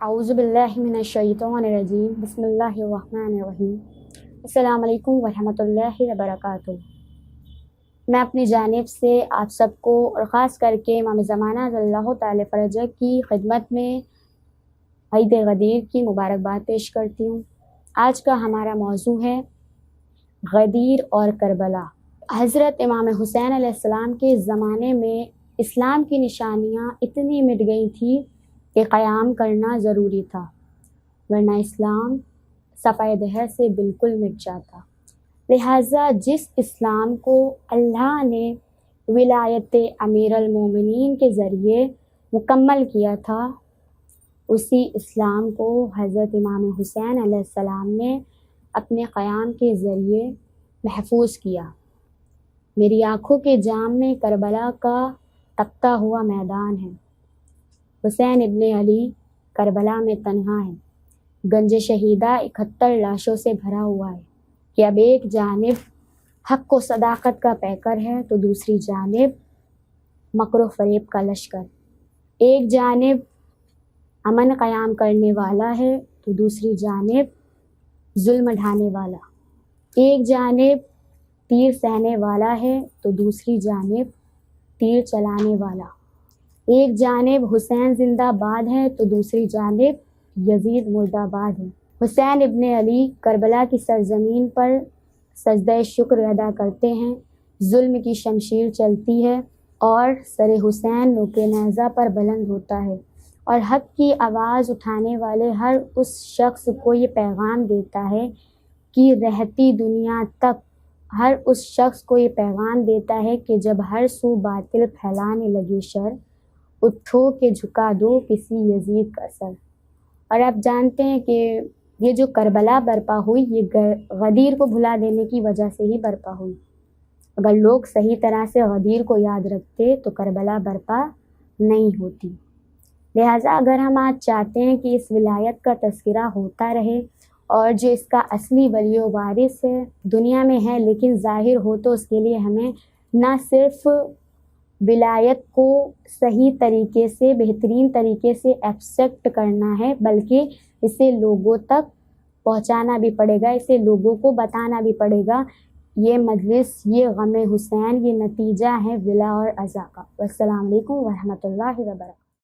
اعوذ باللہ من الشیطان الرجیم بسم اللہ الرحمن الرحیم السلام علیکم ورحمۃ اللہ وبرکاتہ۔ میں اپنی جانب سے آپ سب کو اور خاص کر کے امام زمانہ صلی اللہ تعالی فرجہ کی خدمت میں عید غدیر کی مبارکباد پیش کرتی ہوں۔ آج کا ہمارا موضوع ہے غدیر اور کربلا۔ حضرت امام حسین علیہ السلام کے زمانے میں اسلام کی نشانیاں اتنی مٹ گئی تھیں کہ قیام کرنا ضروری تھا، ورنہ اسلام صفحہ دہر سے بالکل مٹ جاتا۔ لہٰذا جس اسلام کو اللہ نے ولایت امیر المومنین کے ذریعے مکمل کیا تھا، اسی اسلام کو حضرت امام حسین علیہ السلام نے اپنے قیام کے ذریعے محفوظ کیا۔ میری آنکھوں کے جام میں کربلا کا تپتا ہوا میدان ہے۔ حسین ابن علی کربلا میں تنہا ہے۔ گنج شہیدہ 71 لاشوں سے بھرا ہوا ہے کہ اب ایک جانب حق و صداقت کا پیکر ہے تو دوسری جانب مکر و فریب کا لشکر۔ ایک جانب امن قیام کرنے والا ہے تو دوسری جانب ظلم ڈھانے والا۔ ایک جانب تیر سہنے والا ہے تو دوسری جانب تیر چلانے والا۔ ایک جانب حسین زندہ باد ہے تو دوسری جانب یزید مرد آباد ہے۔ حسین ابن علی کربلا کی سرزمین پر سجدہ شکر ادا کرتے ہیں۔ ظلم کی شمشیر چلتی ہے اور سر حسین نوک نیزہ پر بلند ہوتا ہے، اور حق کی آواز اٹھانے والے ہر اس شخص کو یہ پیغام دیتا ہے کہ رہتی دنیا تک ہر اس شخص کو یہ پیغام دیتا ہے کہ جب ہر سو باطل پھیلانے لگے شر، اٹھو کہ جھکا دو کسی یزید کا سر۔ اور آپ جانتے ہیں کہ یہ جو کربلا برپا ہوئی یہ غدیر کو بھلا دینے کی وجہ سے ہی برپا ہوئی۔ اگر لوگ صحیح طرح سے غدیر کو یاد رکھتے تو کربلا برپا نہیں ہوتی۔ لہٰذا اگر ہم آج چاہتے ہیں کہ اس ولایت کا تذکرہ ہوتا رہے اور جو اس کا اصلی ولی و وارث ہے دنیا میں ہے لیکن ظاہر ہو، تو اس کے لیے ہمیں نہ صرف ولایت کو صحیح طریقے سے بہترین طریقے سے ایکسیپٹ کرنا ہے بلکہ اسے لوگوں تک پہنچانا بھی پڑے گا، اسے لوگوں کو بتانا بھی پڑے گا۔ یہ مجلس، یہ غم حسین، یہ نتیجہ ہے ولا اور عزا کا۔ والسلام علیکم ورحمۃ اللہ وبرکاتہ۔